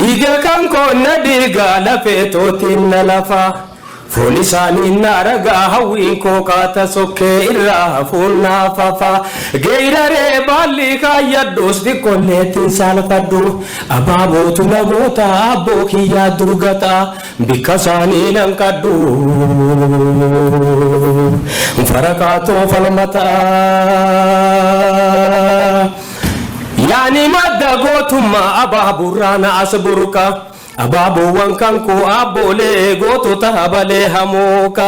dhiiga kan koonna dhiiga lafeetootiin na lafa foon isaanii na ragaa hawwiin koo qaata sokkee irraa hafuun naafafa geeyraree baalli kaayyadduus dhiqqolleettiin saalfadhu abaabootu namoota abboo kiyyaa durgata bikka isaanii nan qadhu faraqaatoo falmata yaani madda gootummaa abaaburraa na asburka abaaboowwan kan koo aboolee gootota habalee hamooka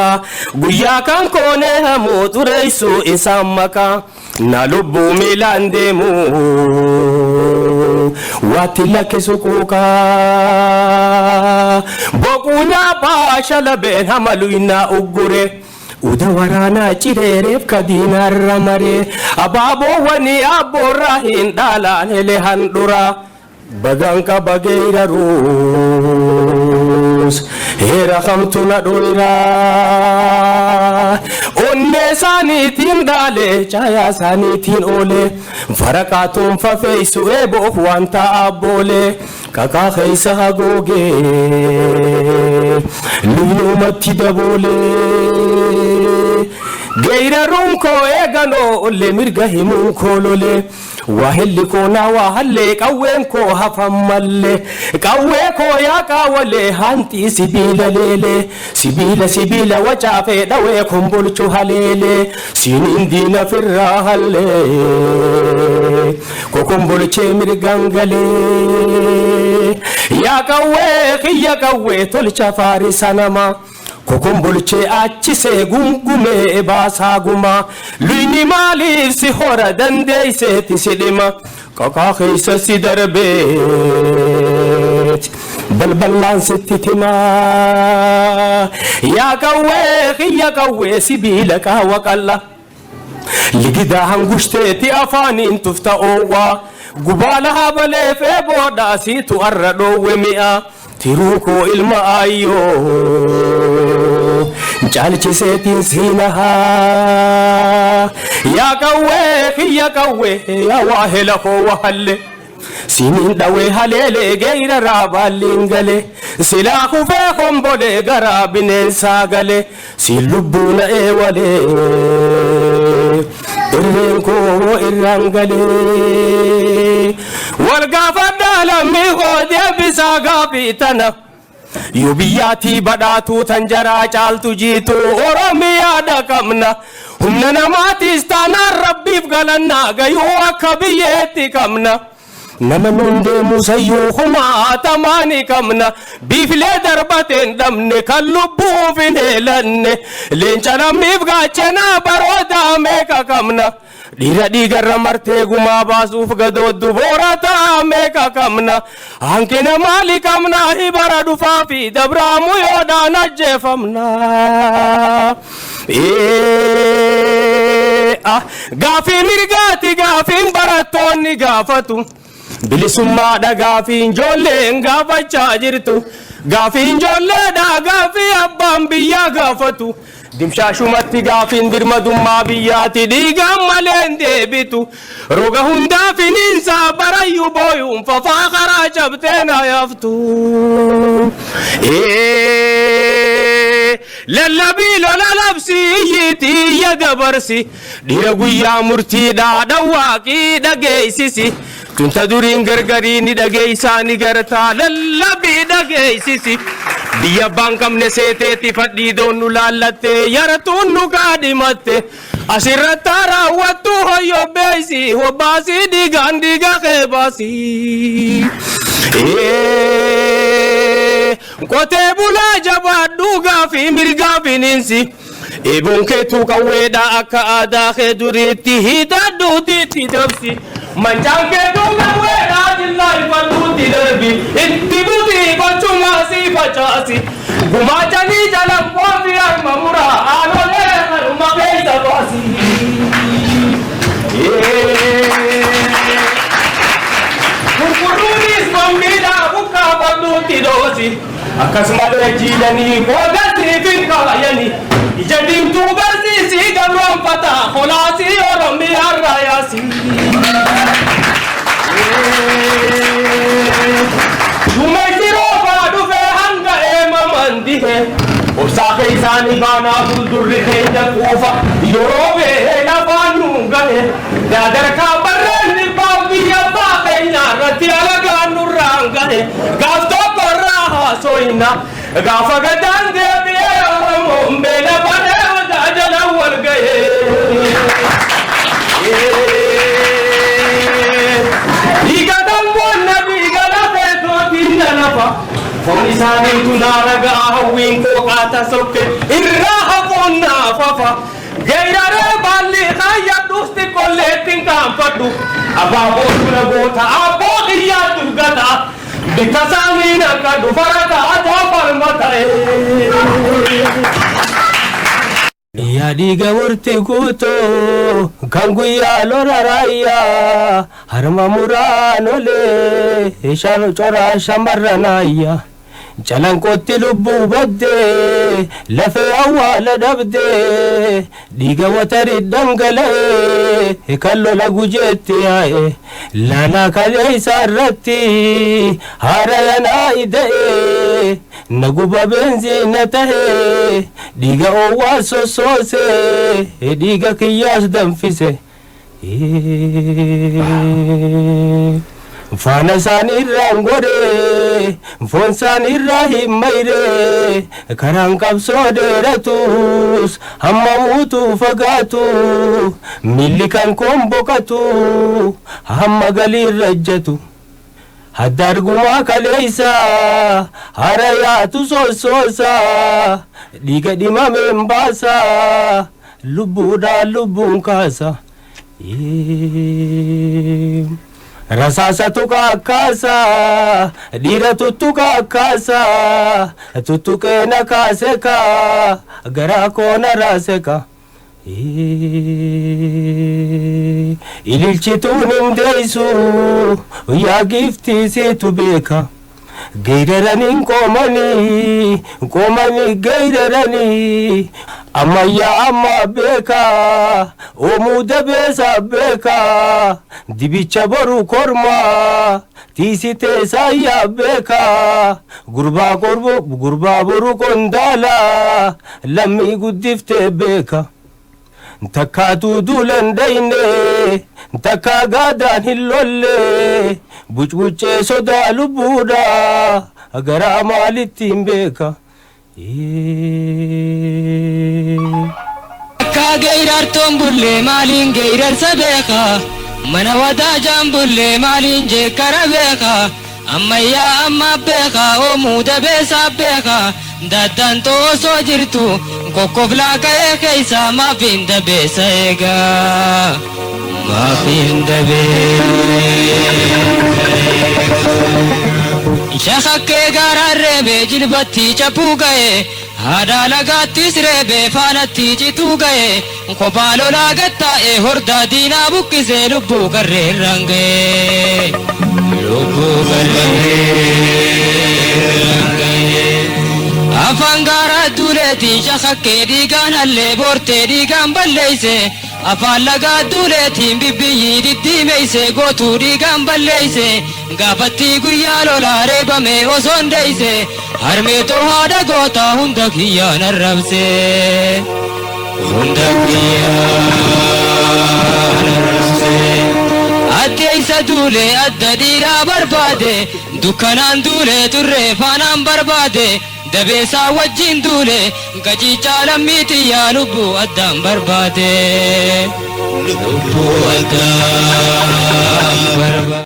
guyyaa kan koonee hamoo xureessuu isaan maka na lubbuu miilaan deemu waatti lakkisu kuuka boquunaa baasha labeen hamaluyinaa uggure uda waraanaa cireereef kadiinaarra maree abaaboowwanii abboorraa hin dhaalaan hele handhuraa baganka bageera ruus heera kamtuna dhoira onne saniitiin dhaale caayaa saniitiin oole faraqaatuun fafeeysu eeboof wanta abboole kakaa keeysa hagooge luyyumatti daboole geeyra ruun koo eeganoo olle mirga himuun koolole wahelli koona wahalle qawween koo hafan malle qawwee koo yaa qaawale hanti sibiila leele sibiila wacaafee dhawee kumbulchu haleele siiniin diina firraa halle kokumbulchee mirgangalee yaa qawwee kiyya qawwee tolcha faarisa nama kokumbulchee achise gumgumee baasaguma luyni maaliif si hora dandeeyseeti si dhima kakaa keeysa si darbeet balballaan sitti timaa yaa qawwee kiyya qawwee sibiila qaawa qalla ligidaa hangushteeti afaaniin tufta oowwaa gubaala habaleef eeboodhaa siitu arra dhoowwe mi'a tiruukoo ilma ayyoo caalchiseetiin siinahaa yaa qawwee kiyya qawwee yaa waahela koo wahalle siiniin dhawee haleelee geeyra raabaalliin gale silaa kufee kombolee garaa bineensaa gale siin lubbuu na eewalee irreen koo irraan galee wal gaafadhaa lammii koo deebisaa gaafii tana yoo biyyaatii badhaatuu tan jaraa caaltu jiitu oromiyaadha qabna humna namaatiis taanaan rabbiif galannaa gayuu akka biyyeetti qabna nama nun deemu sayyuu humaatamaani qabna biiflee darbateen dhabne kan lubbuuf hin heelanne leenca lammiif gaachanaa baroodaa meeqa qabna dhiira dhiigarra martee gumaa baasuuf gadooddu boorataa meeqa qabna hanqina maali qabna hibara dhufaa fi dabraamu yoodhaan ajjeefamna gaafii mirgaati gaafiin barattoonni gaafatu bilisummaadha gaafiin ijoolleen gaafachaa jirtu gaafiin ijoolleedha gaafii abbaan biyyaa gaafatu dimshaashumatti gaafiin birmadummaa biyyaati dhiigaan maleen deebitu roga hundaa finiinsaa barayyuu booyuun fafaa karaa cabteen hayaftu lallabii lola labsii iyyiitii iyya dabarsi dhiira guyyaa murtiidhaa dhawwaaqii dhageeysisi tunta duriin gargarii ni dhageeysaa ni gartaa lallabii dhageeysisi biyya abbaan qabne seeteetti fadhii doonnu laallatte yaratuun nu kaadhimatte asirratti raawwattu hoyyobbeeysi hobbaasii dhiigaan dhiiga keebaasii qotee bulaa jabaadhuu gaafii mirgaa finiinsi eeboon keetuu qawweedhaa akka aadaa kee duriitti hidhadhuutiitti dabsi mancaan keetuu qawweedhaa jillaa ifadhuutti darbi itti butii gochumaasii facaasi gumaachanii jalan qoofii harma muraa aanolee kanuma keessa baasi gurguruunis mammiidhaa bukkaa fadhuutti doosi akkasumallee jiilanii qoodasiif hin qabayanii ija diimtuu barsiisii gabroonfataa kolaasii oromiyaarraa yaasii isaanii baanaa fuuldurri keenya quufa yeroo beela baanu gale yaadarkaa barreenni biyya abbaa keenya irratti alagaan nurraan gale gaaf tokko irraa haasoyna gaafa gadaan deebi'ee oromoon beela banee wadaa jala wal ga'ee dhiigadaan boonna dhiigala feetootiin nanafa foon isaanii tunaaragaa hawwiin qooqaata sokke irraa hafoon naafafa geyraree baalli kaayyadhuus xiqqolleettiin kaanfadhu abaaboo tuna goota abboo xiyyaattu gata bikka saamiin akka dhufara ta'ataa falma ta'e yaa dhiiga murtii guutoo kan guyyaa lola raayyaa harma muraan olee coraa shamarranaayyaa calanqootti lubbuu baddee lafee awwaala dhabdee dhiiga watarii dhangala'ee kan lola gujeetti yaa'e laalaa kaleessa irratti haara yanaa ida'ee naguba benziina tahee dhiiga owwaa sossoosee dhiiga kiyyaas danfise faana isaaniirraan godhee foon isaaniirraa hin mayree karaan qabsoo dheeratus hamma muutuu fagaatu milli kan koon boqatu hamma galiirra ejjatu hadda argumaa kaleeysa hara yaatu sossoosa dhiiga dhimameen baasa lubbuudhaan lubbuun kaasa rasaasa tuqa akkaasa dhiira tuttuqa akkaasa tuttuqeena kaaseka garaa koona raaseka ililchituun hin deeysu yaa giftiisiitu beeka geyraraniin qoomanii geyraranii ammayyaa amma beeka oomuu dabeessa beeka dibicha boru korma tiisitee saayyaa beeka gurbaa boru qondaala lammii guddiftee beeka takkaatu duulan dayne takkaa gaadaan hin lolle bucbuccee sodaa lubbuudha garaa maalittiin beeka akka geyrartoon bullee maaliin geyrarsa beeka mana wadaa jaan bullee maaliin jeekkara beeka ammayyaa amma beeka oomuu dabeessa beeka daddaan toosoo jirtu kokkoflaa ka'ee keeysa maafiin dabeessa eegaa maafiin shakakkee gaaraan reebee jilbatti cabuu ga'e haadha lagaattis reebee faanatti cituu ga'e kophaa lolaa gattaa'e hordaa diinaa buqqisee lubbuu garreerraan ga'e lubbuu garreerraan ga'e afaan gaaraa duuleetiin shakakkee dhiigaan hallee boortee dhiigaan balleeyse afaan lagaa duuleetiin bibbiyyii diddiimeyse gootuu dhiigaan balleeyse gaafattii guyyaa lolaa reebame osoon deeyse harmeetoo haadha gootaa hunda kiyyaan arrabse hunda kiyyaan arrabse addeeysa duulee adda dhiiraa barbaade dukkanaan duulee turree faanaan barbaade dabeessaa wajjin duule gaciichaa lammiitiyyaa lubbuu addaan barbaade lubbuu addaan barbaade